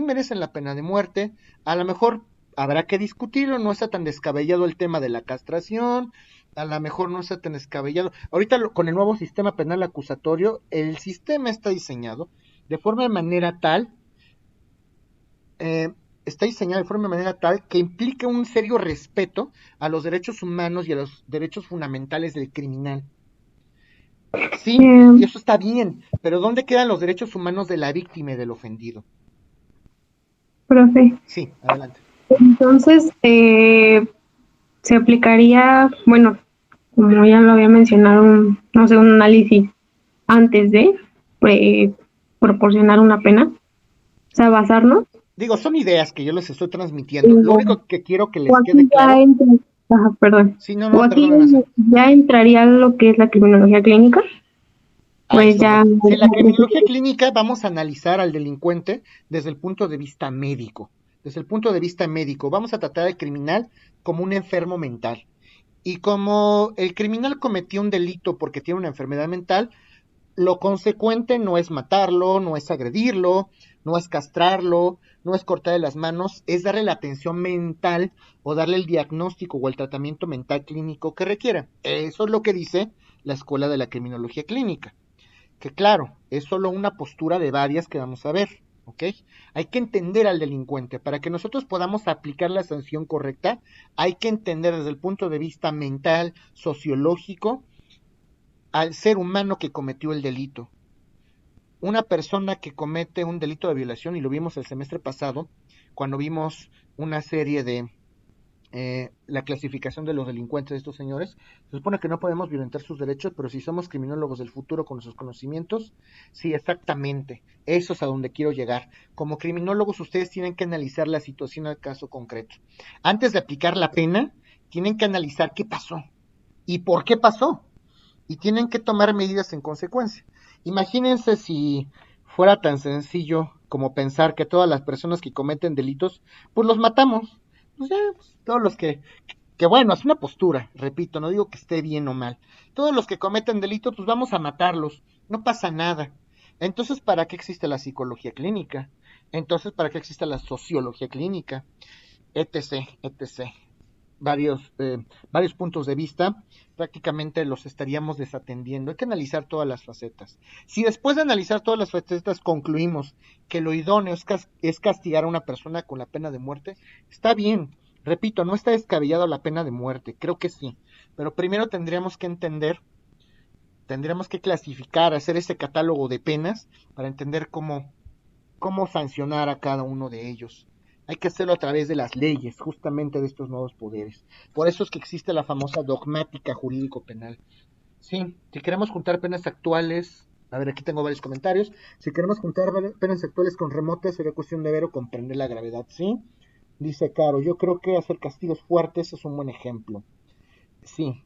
merecen la pena de muerte. A lo mejor habrá que discutirlo, no está tan descabellado el tema de la castración, a lo mejor no está tan descabellado. Ahorita con el nuevo sistema penal acusatorio, el sistema está diseñado de manera tal que implique un serio respeto a los derechos humanos y a los derechos fundamentales del criminal. Sí, y eso está bien, pero ¿dónde quedan los derechos humanos de la víctima y del ofendido? Profe, Sí, adelante. entonces se aplicaría, bueno, como ya lo había mencionado, un análisis antes de proporcionar una pena, o sea, basarnos. Digo, son ideas que yo les estoy transmitiendo. Lo único que quiero que les quede claro. Perdón. Sí, no, O aquí perdón, ya entraría lo que es la criminología clínica. Pues ya. En la criminología clínica vamos a analizar al delincuente desde el punto de vista médico. Desde el punto de vista médico, vamos a tratar al criminal como un enfermo mental. Y como el criminal cometió un delito porque tiene una enfermedad mental, lo consecuente no es matarlo, no es agredirlo, no es castrarlo, no es cortarle las manos, es darle la atención mental o darle el diagnóstico o el tratamiento mental clínico que requiera. Eso es lo que dice la Escuela de la Criminología Clínica. Que claro, es solo una postura de varias que vamos a ver, ¿ok? Hay que entender al delincuente. Para que nosotros podamos aplicar la sanción correcta, hay que entender desde el punto de vista mental, sociológico, al ser humano que cometió el delito. Una persona que comete un delito de violación, y lo vimos el semestre pasado, cuando vimos una serie de la clasificación de los delincuentes de estos señores, se supone que no podemos violentar sus derechos, pero si somos criminólogos del futuro con nuestros conocimientos, sí, exactamente, eso es a donde quiero llegar. Como criminólogos ustedes tienen que analizar la situación al caso concreto. Antes de aplicar la pena, tienen que analizar qué pasó y por qué pasó, y tienen que tomar medidas en consecuencia. Imagínense si fuera tan sencillo como pensar que todas las personas que cometen delitos, pues los matamos. Pues ya, pues, todos los que bueno, es una postura, repito, no digo que esté bien o mal. Todos los que cometen delitos, pues vamos a matarlos, no pasa nada. Entonces, ¿para qué existe la psicología clínica? Entonces, ¿para qué existe la sociología clínica? Etc, etc. Varios puntos de vista, prácticamente los estaríamos desatendiendo. Hay que analizar todas las facetas. Si después de analizar todas las facetas concluimos que lo idóneo es castigar a una persona con la pena de muerte, está bien. Repito, no está descabellado la pena de muerte, creo que sí. Pero primero tendríamos que entender, tendríamos que clasificar, hacer ese catálogo de penas para entender cómo sancionar a cada uno de ellos. Hay que hacerlo a través de las leyes, justamente de estos nuevos poderes. Por eso es que existe la famosa dogmática jurídico-penal. Sí, si queremos juntar penas actuales, a ver, aquí tengo varios comentarios. Si queremos juntar penas actuales con remotas, sería cuestión de ver o comprender la gravedad, ¿sí? Dice Caro, yo creo que hacer castigos fuertes es un buen ejemplo. Sí,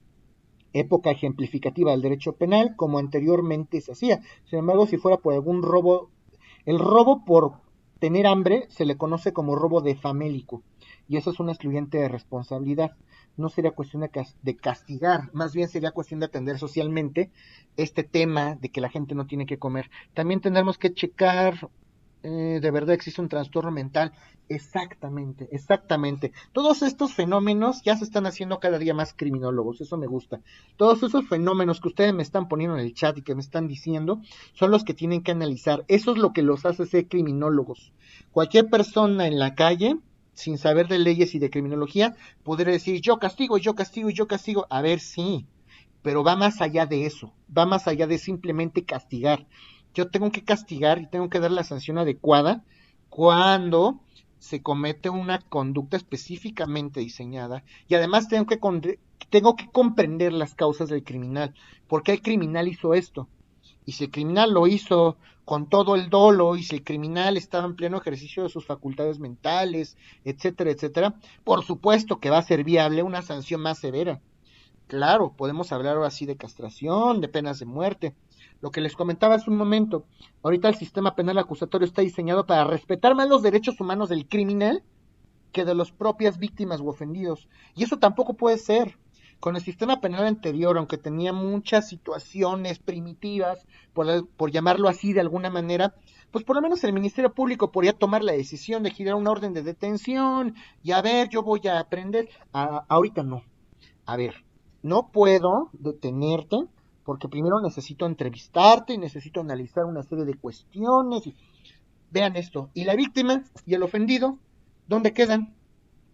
época ejemplificativa del derecho penal, como anteriormente se hacía. Sin embargo, si fuera por algún robo, el robo por tener hambre se le conoce como robo de famélico, y eso es una excluyente de responsabilidad. No sería cuestión de castigar, más bien sería cuestión de atender socialmente este tema de que la gente no tiene que comer. También tendremos que checar de verdad existe un trastorno mental. Exactamente, exactamente. Todos estos fenómenos ya se están haciendo cada día más criminólogos, eso me gusta. Todos esos fenómenos que ustedes me están poniendo en el chat y que me están diciendo son los que tienen que analizar. Eso es lo que los hace ser criminólogos. Cualquier persona en la calle, sin saber de leyes y de criminología, podría decir yo castigo, yo castigo y yo castigo. A ver, sí, pero va más allá de eso, va más allá de simplemente castigar. Yo tengo que castigar y tengo que dar la sanción adecuada cuando se comete una conducta específicamente diseñada, y además tengo que comprender las causas del criminal. ¿Por qué el criminal hizo esto? Y si el criminal lo hizo con todo el dolo, y si el criminal estaba en pleno ejercicio de sus facultades mentales, etcétera, etcétera, por supuesto que va a ser viable una sanción más severa. Claro, podemos hablar ahora sí de castración, de penas de muerte. Lo que les comentaba hace un momento, ahorita el sistema penal acusatorio está diseñado para respetar más los derechos humanos del criminal que de las propias víctimas u ofendidos. Y eso tampoco puede ser. Con el sistema penal anterior, aunque tenía muchas situaciones primitivas, por llamarlo así de alguna manera, pues por lo menos el Ministerio Público podría tomar la decisión de girar una orden de detención y a ver, yo voy a aprender. Ahorita no. A ver, no puedo detenerte porque primero necesito entrevistarte y necesito analizar una serie de cuestiones. Vean esto. ¿Y la víctima y el ofendido dónde quedan?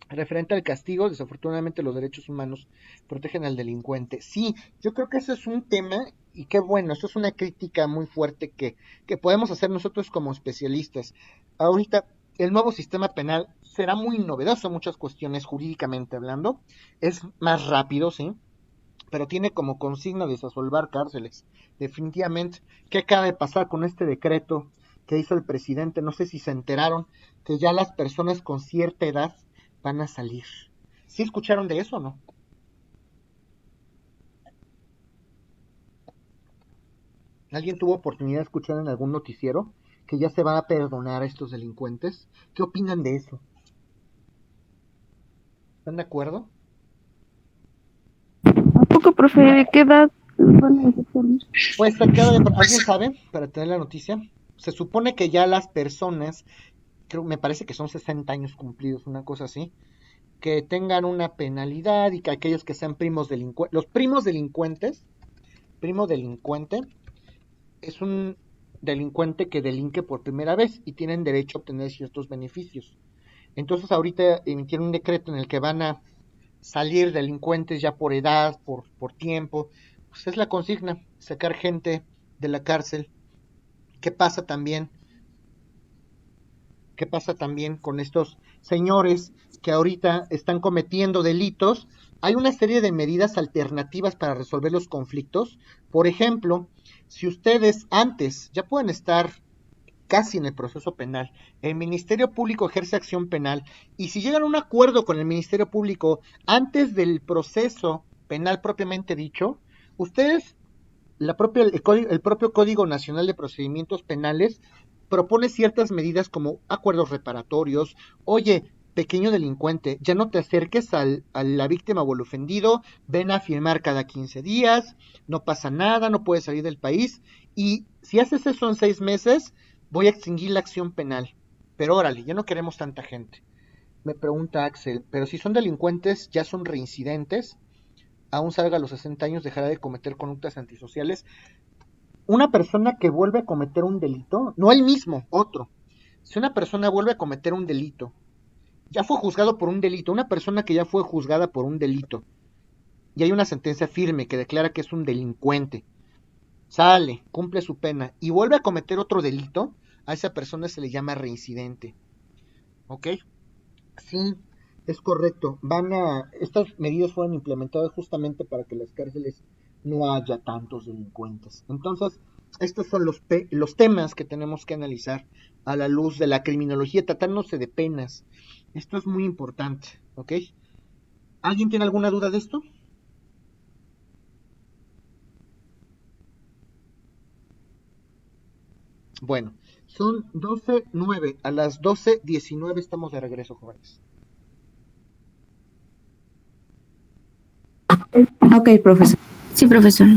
Referente al castigo, desafortunadamente los derechos humanos protegen al delincuente. Sí, yo creo que ese es un tema y qué bueno, esto es una crítica muy fuerte que podemos hacer nosotros como especialistas. Ahorita el nuevo sistema penal será muy novedoso en muchas cuestiones jurídicamente hablando, es más rápido, sí, pero tiene como consigna desasolvar cárceles. Definitivamente, ¿qué acaba de pasar con este decreto que hizo el presidente? No sé si se enteraron que ya las personas con cierta edad van a salir. ¿Sí escucharon de eso o no? ¿Alguien tuvo oportunidad de escuchar en algún noticiero que ya se van a perdonar a estos delincuentes? ¿Qué opinan de eso? ¿Están de acuerdo? ¿A poco, profe? ¿De qué edad van a salir? Pues ¿alguien sabe? Para tener la noticia. Se supone que ya las personas, me parece que son 60 años cumplidos, una cosa así, que tengan una penalidad y que aquellos que sean primos delincuentes, los primos delincuentes, primo delincuente es un delincuente que delinque por primera vez y tienen derecho a obtener ciertos beneficios. Entonces ahorita emitieron un decreto en el que van a salir delincuentes ya por edad, por tiempo. Pues es la consigna, sacar gente de la cárcel. ¿Qué pasa también con estos señores que ahorita están cometiendo delitos? Hay una serie de medidas alternativas para resolver los conflictos. Por ejemplo, si ustedes antes ya pueden estar casi en el proceso penal, el Ministerio Público ejerce acción penal, y si llegan a un acuerdo con el Ministerio Público antes del proceso penal propiamente dicho, ustedes, el propio Código Nacional de Procedimientos Penales propone ciertas medidas como acuerdos reparatorios. Oye, pequeño delincuente, ya no te acerques a la víctima o al ofendido, ven a firmar cada 15 días, no pasa nada, no puedes salir del país, y si haces eso en 6 meses, voy a extinguir la acción penal. Pero órale, ya no queremos tanta gente. Me pregunta Axel, pero si son delincuentes, ya son reincidentes, aún salga a los 60 años, dejará de cometer conductas antisociales. Una persona que vuelve a cometer un delito, no el mismo, otro. Si una persona vuelve a cometer un delito, ya fue juzgado por un delito, una persona que ya fue juzgada por un delito, y hay una sentencia firme que declara que es un delincuente, sale, cumple su pena y vuelve a cometer otro delito, a esa persona se le llama reincidente. ¿Ok? Sí, es correcto. Estas medidas fueron implementadas justamente para que en las cárceles no haya tantos delincuentes. Entonces, estos son los temas que tenemos que analizar a la luz de la criminología, tratándose de penas. Esto es muy importante, ¿ok? ¿Alguien tiene alguna duda de esto? Bueno, son 12:09. A las 12:19 estamos de regreso, jóvenes. Ok, profesor. Sí, profesor.